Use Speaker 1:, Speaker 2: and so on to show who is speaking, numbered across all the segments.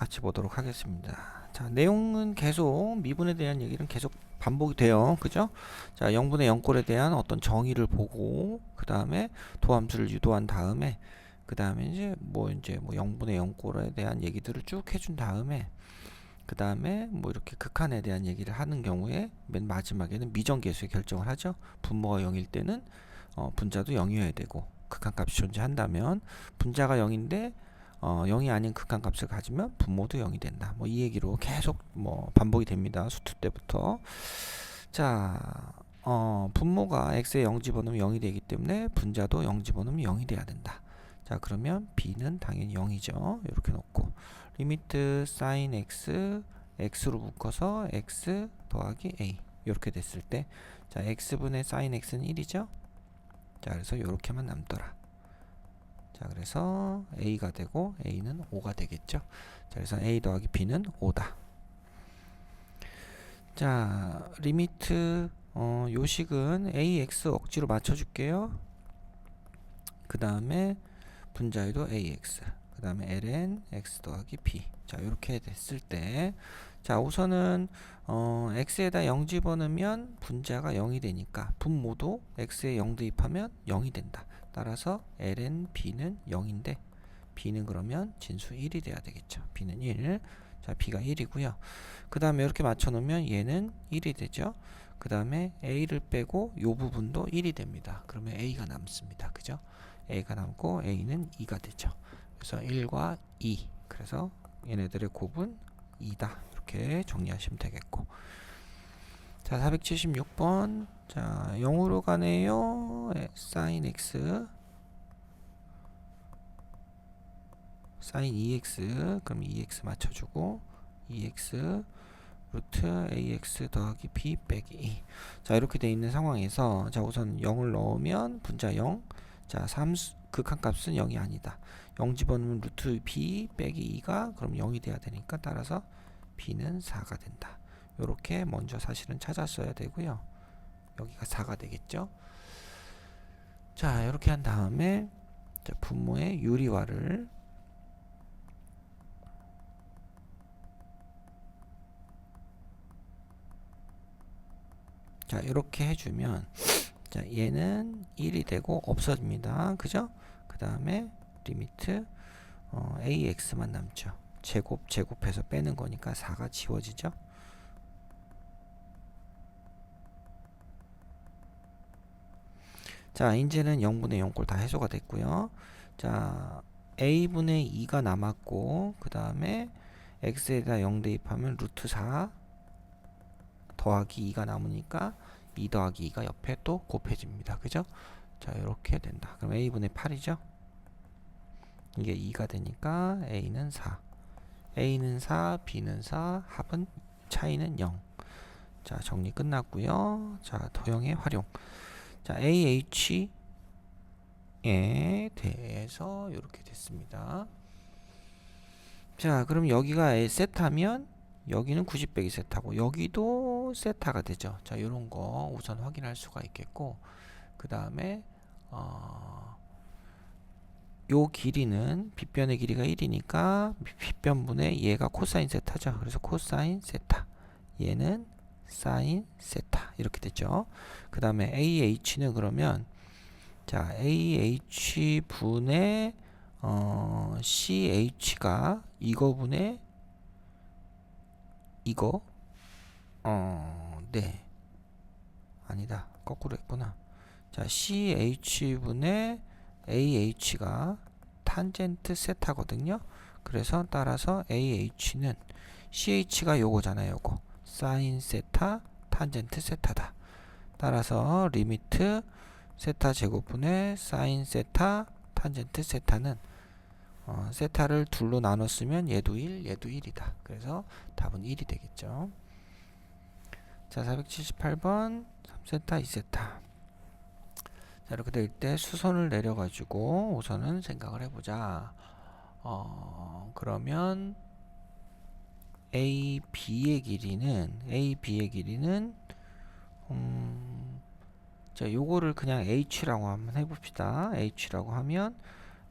Speaker 1: 같이 보도록 하겠습니다. 자, 내용은 계속 미분에 대한 얘기는 계속 반복이 돼요. 그죠? 자, 0분의 0꼴에 대한 어떤 정의를 보고 그 다음에 도함수를 유도한 다음에 그 다음에 이제 뭐 0분의 0꼴에 대한 얘기들을 쭉 해준 다음에 그 다음에 뭐 이렇게 극한에 대한 얘기를 하는 경우에 맨 마지막에는 미정계수의 결정을 하죠. 분모가 0일 때는 분자도 0이어야 되고 극한값이 존재한다면 분자가 0인데 0이 아닌 극한값을 가지면 분모도 0이 된다. 뭐 이 얘기로 계속 뭐 반복이 됩니다. 수투 때부터. 자, 분모가 x에 0 집어넣으면 0이 되기 때문에 분자도 0 집어넣으면 0이 돼야 된다. 자, 그러면 b는 당연히 0이죠. 이렇게 놓고 리미트 sin x x로 묶어서 x 더하기 a 이렇게 됐을 때 자, x분의 sin x는 1이죠. 자, 그래서 이렇게만 남더라. 자, 그래서 a가 되고 a는 5가 되겠죠. 자, 그래서 a 더하기 b는 5다. 자, 리미트 요식은 ax 억지로 맞춰줄게요. 그 다음에 분자에도 ax, 그 다음에 ln x 더하기 b. 자, 이렇게 됐을 때, 자, 우선은 x에다 0 집어넣으면 분자가 0이 되니까 분모도 x에 0 대입하면 0이 된다. 따라서 ln b는 0인데 b는 그러면 진수 1이 돼야 되겠죠. b는 1. 자, b가 1이고요. 그 다음에 이렇게 맞춰놓으면 얘는 1이 되죠. 그 다음에 a를 빼고 요 부분도 1이 됩니다. 그러면 a가 남습니다. 그죠? a가 남고 a는 2가 되죠. 그래서 1과 2. 그래서 얘네들의 곱은 2다. 이렇게 정리하시면 되겠고. 자, 476번. 자, 0으로 가네요. sin x sin 2x 그럼 2x 맞춰주고 2x 루트 ax 더하기 b 빼기 2. 자, 이렇게 돼 있는 상황에서 자, 우선 0을 넣으면 분자 0. 자, 극한값은 0이 아니다. 0 집어넣으면 루트 b 빼기 2가 그럼 0이 돼야 되니까 따라서 b는 4가 된다. 요렇게 먼저 사실은 찾았어야 되고요. 여기가 4가 되겠죠. 자, 이렇게 한 다음에 자, 분모의 유리화를 자, 이렇게 해주면 자, 얘는 1이 되고 없어집니다. 그죠? 그 다음에 리미트 ax만 남죠. 제곱해서 빼는 거니까 4가 지워지죠. 자, 이제는 0분의 0꼴 다 해소가 됐고요. 자, a분의 2가 남았고 그 다음에 x에다 0 대입하면 루트 4 더하기 2가 남으니까 2 더하기 2가 옆에 또 곱해집니다. 그죠? 자, 이렇게 된다. 그럼 a분의 8이죠? 이게 2가 되니까 a는 4. a는 4, b는 4, 합은 차이는 0. 자, 정리 끝났고요. 자, 도형의 활용. 자, ah에 대해서 이렇게 됐습니다. 자, 그럼 여기가 세타면 여기는 90 빼기 세타고 여기도 세타가 되죠. 자, 이런 거 우선 확인할 수가 있겠고 그 다음에 요 길이는 빗변의 길이가 1이니까 빗변분의 얘가 코사인 세타죠. 그래서 코사인 세타, 얘는 사인 세타 이렇게 됐죠. 그 다음에 ah는 그러면 자, ah 분의 ch가 이거분의 이거 네, 아니다, 거꾸로 했구나. 자, ch분의 ah가 탄젠트 세타거든요. 그래서 따라서 ah는 ch가 요거잖아요. 요거 사인 세타 탄젠트 세타다. 따라서 리미트 세타 제곱분의 사인 세타 탄젠트 세타는 세타를 둘로 나눴으면 얘도 1, 얘도 1이다. 그래서 답은 1이 되겠죠. 자, 478번 3세타 2세타. 자, 이렇게 될 때 수선을 내려가지고 우선은 생각을 해보자. 그러면 AB의 길이는 자, 요거를 그냥 H라고 한번 해봅시다. H라고 하면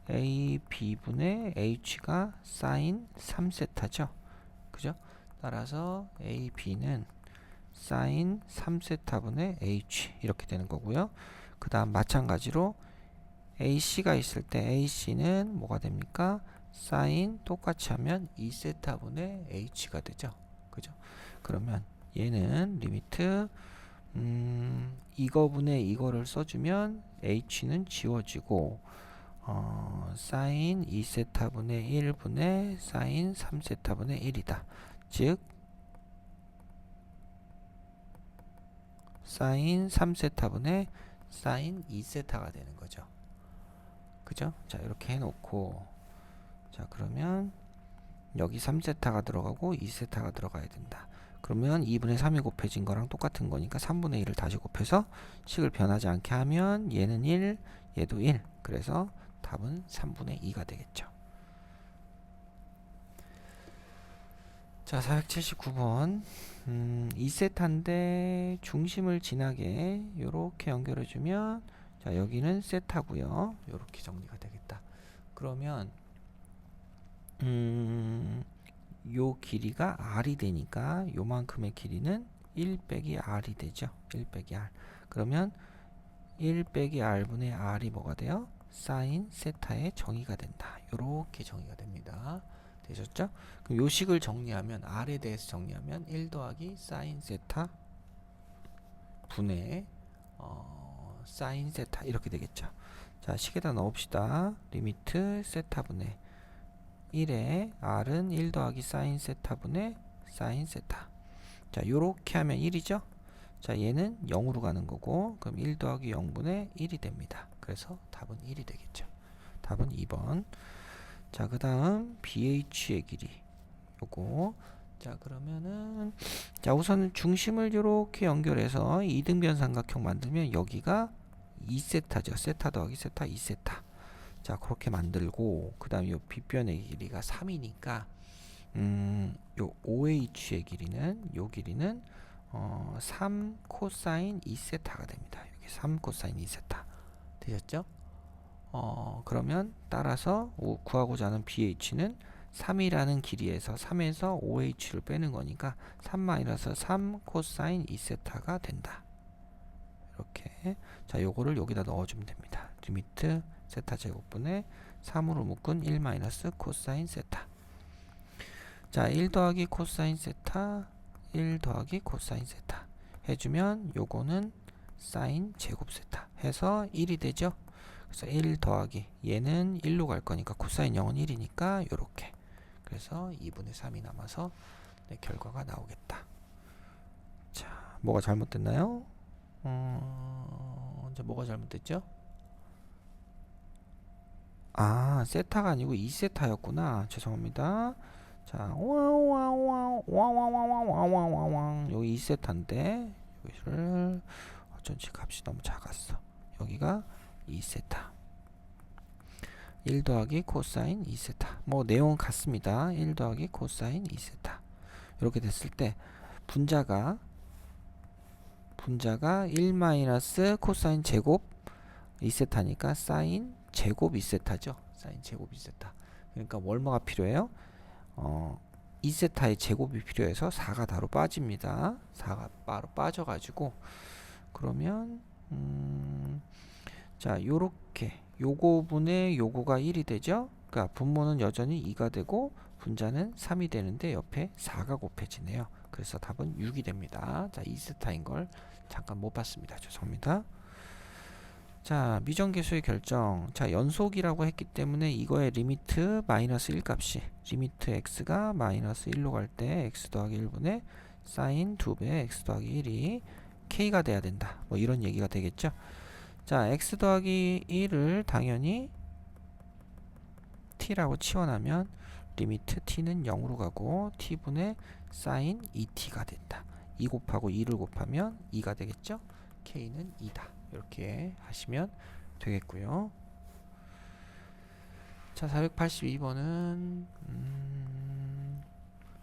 Speaker 1: a b분의 h가 사인 3세타죠. 그죠? 따라서 a b는 사인 3세타분의 h 이렇게 되는 거고요. 그 다음 마찬가지로 ac가 있을 때 ac는 뭐가 됩니까? 사인 똑같이 하면 2세타분의 h가 되죠. 그죠? 그러면 얘는 리미트 이거분의 이거를 써주면 h는 지워지고 사인 2세타분의 1분의 사인 3세타분의 1이다. 즉 사인 3세타분의 사인 2세타가 되는 거죠. 그죠? 자, 이렇게 해놓고, 자, 그러면 여기 3세타가 들어가고 2세타가 들어가야 된다. 그러면 2분의 3이 곱해진 거랑 똑같은 거니까 3분의 1을 다시 곱해서 식을 변하지 않게 하면 얘는 1, 얘도 1. 그래서 답은 3분의 2가 되겠죠. 자, 479번. 2세타인데 중심을 지나게 요렇게 연결해주면, 자, 여기는 세타고요. 요렇게 정리가 되겠다. 그러면 요 길이가 r이 되니까 요만큼의 길이는 1 빼기 r이 되죠. 1 빼기 r. 그러면 1 빼기 r분의 r이 뭐가 돼요? 사인 세타의 정의가 된다. 요렇게 정의가 됩니다. 되셨죠? 그럼 요 식을 정리하면 r에 대해서 정리하면 1 더하기 사인 세타 분의 사인 세타 이렇게 되겠죠. 자, 식에다 넣읍시다. 리미트 세타분의 1에 r은 1 더하기 사인 세타분의 사인 세타. 자, 요렇게 하면 1이죠. 자, 얘는 0으로 가는 거고, 그럼 1 더하기 0분의 1이 됩니다. 그래서 답은 1이 되겠죠. 답은 2번. 자, 그 다음 BH의 길이 요거. 자, 그러면은 자, 우선 중심을 이렇게 연결해서 2등변 삼각형 만들면 여기가 2세타죠. 세타 더하기 세타 2세타. 자, 그렇게 만들고 그 다음 요 빗변의 길이가 3이니까 요 OH의 길이는 요 길이는 3 코사인 2세타가 됩니다. 여기 3 코사인 2세타 되셨죠? 그러면 따라서 구하고자 하는 BH는 3이라는 길이에서 3에서 OH를 빼는 거니까 3 코사인 2세타가 된다. 이렇게. 자, 요거를 여기다 넣어주면 됩니다. 리미트 세타 제곱분의 3으로 묶은 1 코사인 세타. 자, 1 더하기 코사인 세타 1 더하기 코사인 세타 해주면 요거는 사인 제곱 세타 해서 1이 되죠. 그래서 1 더하기 얘는 1로 갈 거니까 코사인 0은 1이니까 요렇게. 그래서 2분의 3이 남아서 네, 결과가 나오겠다. 자, 뭐가 잘못됐나요? 이제 뭐가 잘못됐죠? 아, 세타가 아니고 2세타였구나. 죄송합니다. 자, 와와와와와와와와와왕 여기 2세타인데 여기를 어쩐지 값이 너무 작았어. 여기가 2세타. 1 더하기 코사인 2세타. 뭐 내용은 같습니다. 1 더하기 코사인 2세타. 이렇게 됐을 때 분자가 1 마이너스 코사인 제곱 2세타니까 사인 제곱 2세타죠. 사인 제곱 2세타. 그러니까 얼마가 필요해요? 2세타의 제곱이 필요해서 4가 바로 빠집니다. 4가 바로 빠져가지고 그러면 자, 요렇게 요거분의 요거가 1이 되죠. 그러니까 분모는 여전히 2가 되고 분자는 3이 되는데 옆에 4가 곱해지네요. 그래서 답은 6이 됩니다. 자, 2세타인 걸 잠깐 못 봤습니다. 죄송합니다. 자, 미정계수의 결정. 자, 연속이라고 했기 때문에 이거의 리미트 마이너스 1 값이 리미트 x가 마이너스 1로 갈 때 x 더하기 1분의 사인 2배 x 더하기 1이 k가 돼야 된다. 뭐 이런 얘기가 되겠죠. 자, x 더하기 1을 당연히 t라고 치워나면 리미트 t는 0으로 가고 t분의 사인 2t가 된다. 2 곱하고 2를 곱하면 2가 되겠죠. k는 2다. 이렇게 하시면 되겠고요. 자, 482번은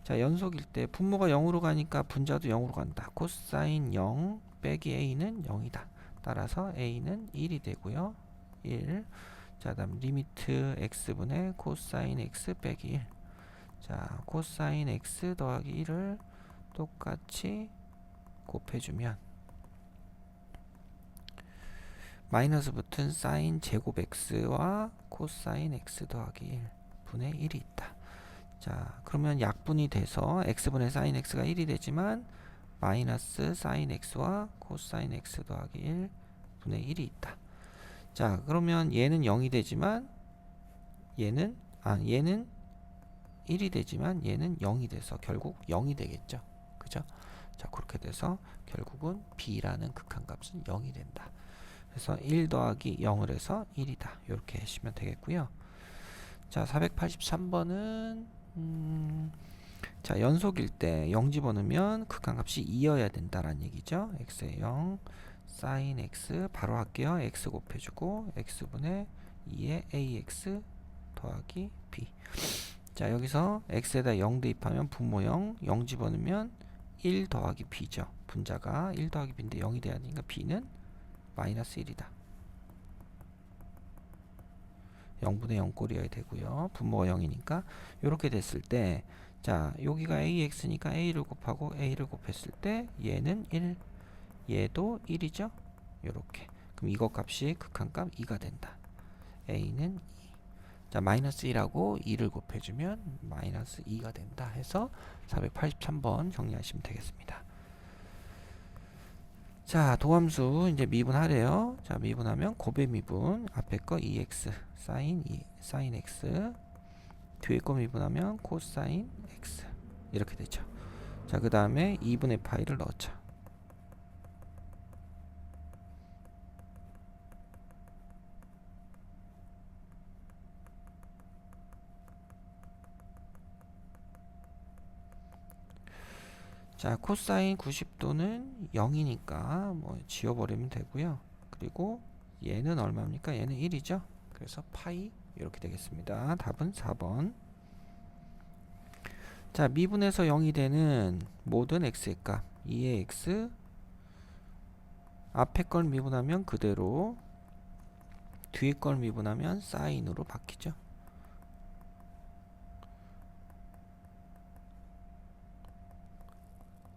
Speaker 1: 자, 연속일 때 분모가 0으로 가니까 분자도 0으로 간다. 코사인 0 빼기 a는 0이다. 따라서 a는 1이 되고요. 1. 자, 다음 리미트 x분의 코사인 x 빼기 1. 자, 코사인 x 더하기 1을 똑같이 곱해주면 마이너스 붙은 사인 제곱 x와 코사인 x 더하기 1 분의 1이 있다. 자, 그러면 약분이 돼서 x분의 사인 x가 1이 되지만 마이너스 사인 x와 코사인 x 더하기 1 분의 1이 있다. 자, 그러면 얘는 0이 되지만 얘는 1이 되지만 얘는 0이 돼서 결국 0이 되겠죠. 그죠? 자, 그렇게 돼서 결국은 b라는 극한값은 0이 된다. 그래서 1 더하기 0을 해서 1이다. 이렇게 하시면 되겠고요. 자, 483번은 자, 연속일 때 0 집어넣으면 극한값이 2여야 된다라는 얘기죠. x에 0, sin x 바로 할게요. x 곱해주고 x분의 2의 ax 더하기 b. 자, 여기서 x에다 0 대입하면 분모 0, 0 집어넣으면 1 더하기 b죠. 분자가 1 더하기 b인데 0이 돼야 되니까 b는 마이너스 1이다. 0분의 0 꼴이어야 되고요. 분모가 0이니까 이렇게 됐을 때 자, 여기가 ax니까 a를 곱하고 a를 곱했을 때 얘는 1, 얘도 1이죠. 요렇게. 그럼 이것 값이 극한값 2가 된다. a는 2. 자, 마이너스 1하고 2를 곱해주면 마이너스 2가 된다 해서 483번 정리하시면 되겠습니다. 자, 도함수 이제 미분하래요. 자, 미분하면 곱의 미분 앞에 거 2x 사인 x 뒤에 거 미분하면 코사인 x 이렇게 되죠. 자, 그 다음에 2분의 파이를 넣죠. 자, 코사인 90도는 0이니까 뭐 지워버리면 되고요. 그리고 얘는 얼마입니까? 얘는 1이죠. 그래서 파이 이렇게 되겠습니다. 답은 4번. 자, 미분에서 0이 되는 모든 x의 값 2의 x 앞에 걸 미분하면 그대로 뒤에 걸 미분하면 사인으로 바뀌죠.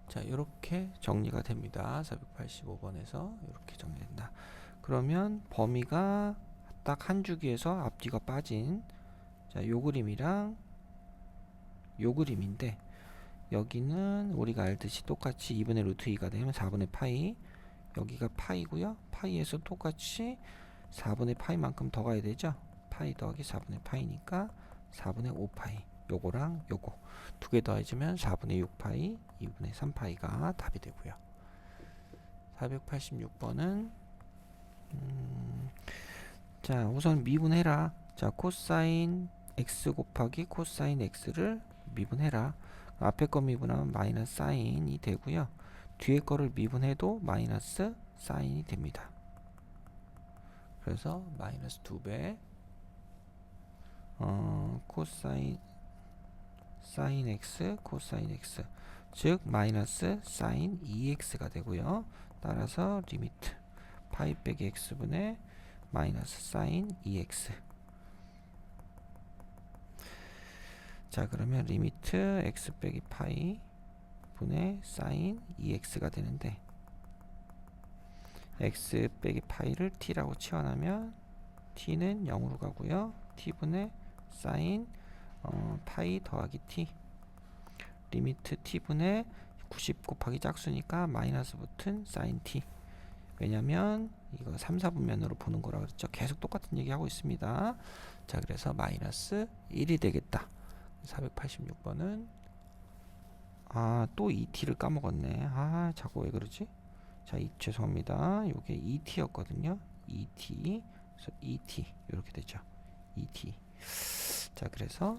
Speaker 1: 자, 이렇게 정리가 됩니다. 485번에서 이렇게 정리된다. 그러면 범위가 딱 한 주기에서 앞뒤가 빠진 자, 요 그림이랑 요 그림인데 여기는 우리가 알듯이 똑같이 2분의 루트 2가 되면 4분의 파이 여기가 파이고요. 파이에서 똑같이 4분의 파이만큼 더 가야 되죠. 파이 더하기 4분의 파이니까 4분의 5파이 요거랑 요거 두 개 더해지면 4분의 6파이 2분의 3파이가 답이 되고요. 486번은 자, 우선 미분해라. 자, 코사인 x 곱하기 코사인 x를 미분해라. 앞에 거 미분하면 마이너스 사인이 되고요. 뒤에 거를 미분해도 마이너스 사인이 됩니다. 그래서 마이너스 2배 코사인 사인 x 코사인 x 즉 마이너스 사인 2x가 되고요. 따라서 리미트 파이 빼기 x분의 마이너스 사인 2x. 자, 그러면 리미트 x 빼기 파이 분의 사인 2x가 되는데 x 빼기 파이를 t라고 치환하면 t는 0으로 가고요. t분의 사인 파이 더하기 t 리미트 t분의 90 곱하기 짝수니까 마이너스 붙은 사인 t. 왜냐면 이거 3, 4분면으로 보는 거라 그랬죠. 계속 똑같은 얘기 하고 있습니다. 자, 그래서 마이너스 1이 되겠다. 486번은 또 2t를 까먹었네. 자꾸 왜 그러지? 자, 죄송합니다. 요게 2t였거든요. 2t. 그래서 2t 이렇게 되죠. 2t. 자, 그래서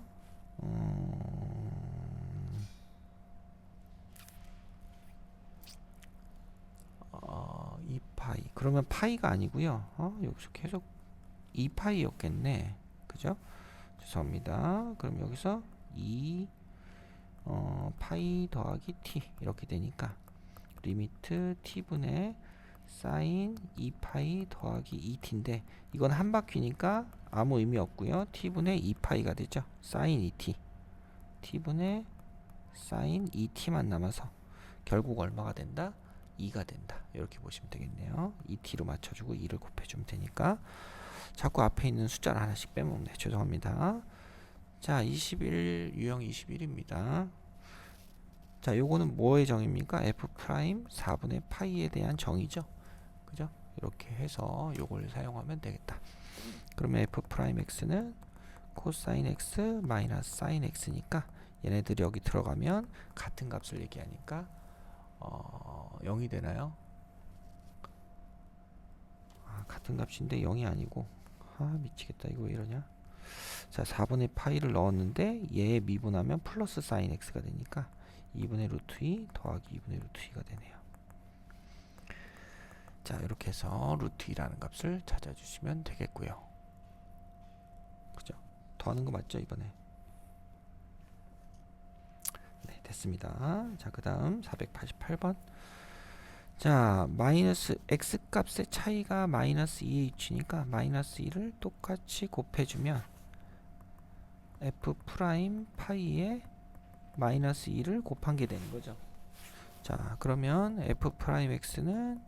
Speaker 1: 2파이. 그러면 파이가 아니고요. 여기서 계속 2파이였겠네. 그죠? 죄송합니다. 그럼 여기서 2 파이 더하기 t 이렇게 되니까 리미트 t분의 사인 2파이 더하기 2t인데 이건 한 바퀴니까 아무 의미 없고요. t분의 2파이가 되죠. 사인 2t. t분의 사인 2t만 남아서 결국 얼마가 된다? 2가 된다. 이렇게 보시면 되겠네요. 2t로 맞춰주고 2를 곱해주면 되니까 자꾸 앞에 있는 숫자를 하나씩 빼먹네. 죄송합니다. 자, 21 유형 21입니다. 자, 요거는 뭐의 정의입니까? f 프라임 4분의 파이에 대한 정의죠. 그죠? 이렇게 해서 요걸 사용하면 되겠다. 그러면 f 프라임 x는 코사인 x 마이너스 사인 x니까 얘네들이 여기 들어가면 같은 값을 얘기하니까 0이 되나요? 같은 값인데 0이 아니고 미치겠다. 이거 왜 이러냐? 자, 4분의 파이를 넣었는데 얘 미분하면 플러스 사인 x가 되니까 2분의 루트 2 더하기 2분의 루트 2가 되네요. 자, 이렇게 해서 루트 2라는 값을 찾아주시면 되겠고요. 그죠? 더하는 거 맞죠, 이번에? 네, 됐습니다. 자, 그 다음 488번. 자, 마이너스 x 값의 차이가 마이너스 2h니까 마이너스 2를 똑같이 곱해주면 f 프라임 파이에 마이너스 2를 곱한 게 되는 거죠. 자, 그러면 f 프라임 x는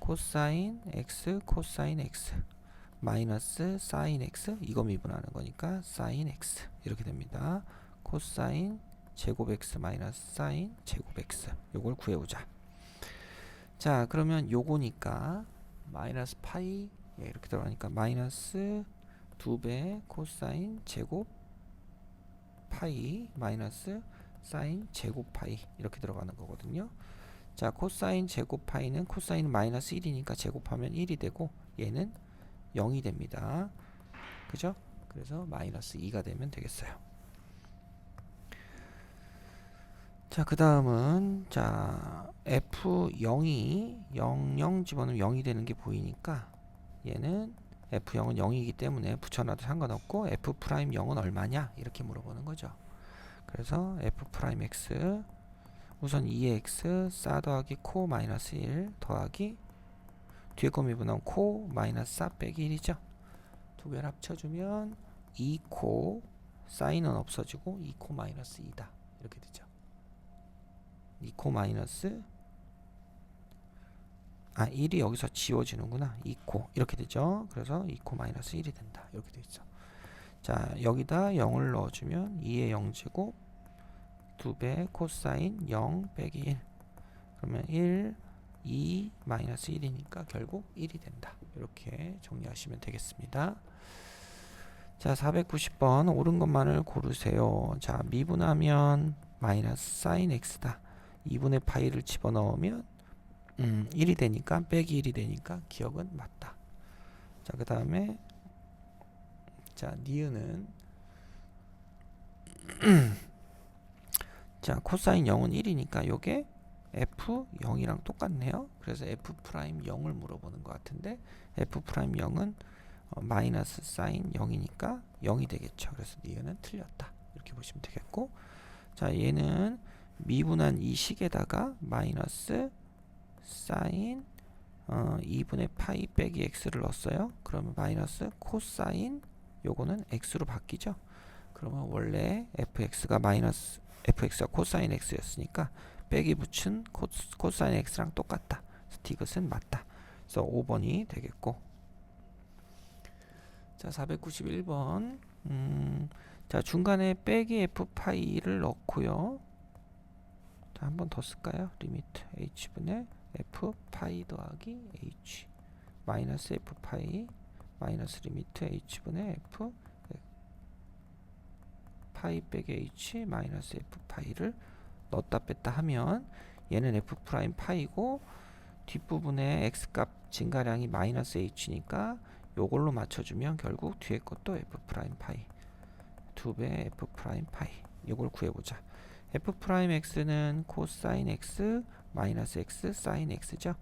Speaker 1: 코사인 x 코사인 x 마이너스 사인 x 이거 미분하는 거니까 사인 x 이렇게 됩니다. 코사인 제곱 x 마이너스 사인 제곱 x 요걸 구해보자. 자, 그러면 요거니까 마이너스 파이 이렇게 들어가니까 마이너스 2배 코사인 제곱 파이 마이너스 사인 제곱 파이 이렇게 들어가는 거거든요. 자, 코사인 제곱 파이는 코사인 마이너스 1이니까 제곱하면 1이 되고 얘는 0이 됩니다. 그죠? 그래서 마이너스 2가 되면 되겠어요. 자, 그 다음은 자 F0이 00 집어넣으면 0이 되는 게 보이니까 얘는 F0은 0이기 때문에 붙여놔도 상관없고 F 프라임 0은 얼마냐 이렇게 물어보는 거죠. 그래서 F 프라임 X 우선 2의 X 싸 더하기 코 마이너스 1 더하기 뒤에 거 미분하면 코 마이너스 4 빼기 1이죠. 두 개를 합쳐주면 2코 사인은 없어지고 2코 마이너스 2다 이렇게 되죠. 2코 마이너스 1이 여기서 지워지는구나. 2코 이렇게 되죠. 그래서 2코 마이너스 1이 된다 이렇게 되죠. 자, 여기다 0을 넣어주면 2의 0제곱 2배 코사인 0 빼기 1 그러면 1 2 마이너스 1이니까 결국 1이 된다. 이렇게 정리하시면 되겠습니다. 자, 490번 옳은 것만을 고르세요. 자, 미분하면 마이너스 사인 x다. 2분의 파이를 집어넣으면 1이 되니까 빼기 1이 되니까 기억은 맞다. 자, 그 다음에 자, 니은은 자, 코사인 0은 1이니까 요게 F0이랑 똑같네요. 그래서 F 프라임 0을 물어보는 것 같은데 F 프라임 0은 마이너스 사인 0이니까 0이 되겠죠. 그래서 니은은 틀렸다. 이렇게 보시면 되겠고 자, 얘는 미분한 이 식에다가 마이너스 사인 2분의 파이 빼기 x를 넣었어요. 그러면 마이너스 코사인 요거는 x로 바뀌죠. 그러면 원래 fx가 코사인 x였으니까 빼기 붙인 코사인 x랑 똑같다. 그래서 디귿은 맞다. 그래서 5번이 되겠고 자, 491번 자, 중간에 빼기 f 파이를 넣고요. 자, 한 번 더 쓸까요? 리미트 h분의 f 파이 더하기 h 마이너스 f 파이 마이너스 리미트 h분의 f 파이 빼기 h 마이너스 f 파이를 넣었다 뺐다 하면 얘는 f 프라임 파이고 뒷부분에 x 값 증가량이 마이너스 h니까 요걸로 맞춰주면 결국 뒤에 것도 f 프라임 파이 2배 f 프라임 파이 요걸 구해보자. f 프라임 x는 코사인 x 마이너스 x 사인 x죠.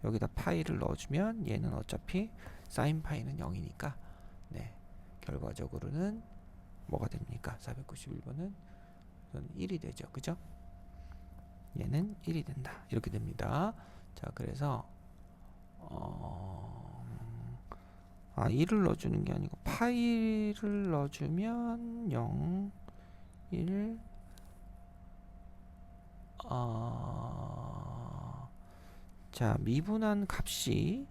Speaker 1: 여기다 파이를 넣어주면 얘는 어차피 사인 파이는 0이니까 네, 결과적으로는 뭐가 됩니까? 491번은 1이 되죠. 그죠? 얘는 1이 된다. 이렇게 됩니다. 자, 그래서 아 1을 넣어주는 게 아니고 파이를 넣어주면 0 1 자 미분하는 값이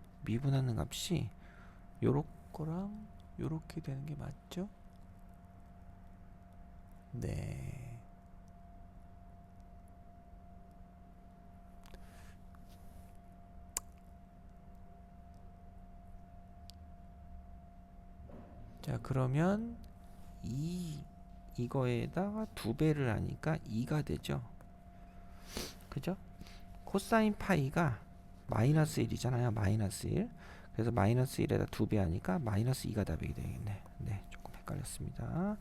Speaker 1: 요렇 거랑 요렇게 되는 게 맞죠? 네. 자 그러면 이거에다가 2배를 하니까 2가 되죠. 그죠? 코사인 파이가 마이너스 1이잖아요. 마이너스 1. 그래서 마이너스 1에다 2배 하니까 마이너스 2가 답이 되겠네. 네, 조금 헷갈렸습니다.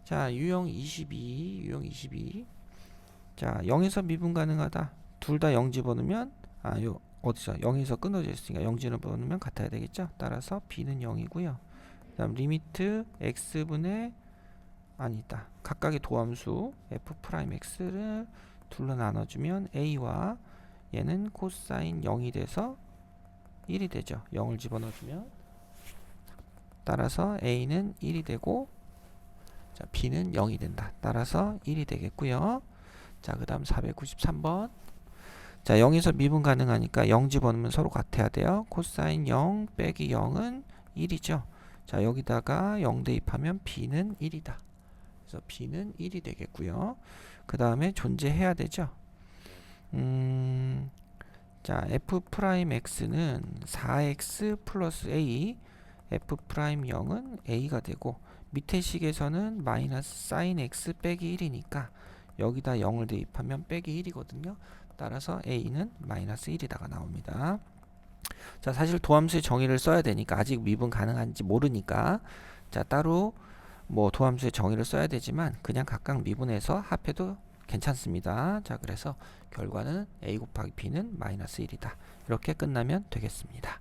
Speaker 1: 자, 유형 22. 자, 0에서 미분 가능하다. 둘 다 0 집어넣으면 어디서 0에서 끊어져 있으니까 0 집어넣으면 같아야 되겠죠. 따라서 b는 0이고요. 그다음 리미트 x분의 아니다. 각각의 도함수 f 프라임 x를 둘로 나눠주면 a와 얘는 코사인 0이 돼서 1이 되죠. 0을 집어넣어주면 따라서 a는 1이 되고 자 b는 0이 된다. 따라서 1이 되겠고요. 자 그 다음 493번 자 0에서 미분 가능하니까 0 집어넣으면 서로 같아야 돼요. 코사인 0 빼기 0은 1이죠. 자 여기다가 0 대입하면 b는 1이다. 그래서 b는 1이 되겠고요. 그 다음에 존재해야 되죠. 자 f 프라임 x는 4x 플러스 a f 프라임 0은 a가 되고 밑에 식에서는 마이너스 사인 x 빼기 1이니까 여기다 0을 대입하면 빼기 1이거든요. 따라서 a는 마이너스 1이다가 나옵니다. 자 사실 도함수의 정의를 써야 되니까 아직 미분 가능한지 모르니까 자 따로 뭐 도함수의 정의를 써야 되지만 그냥 각각 미분해서 합해도 괜찮습니다. 자 그래서 결과는 a 곱하기 b는 마이너스 1이다. 이렇게 끝나면 되겠습니다.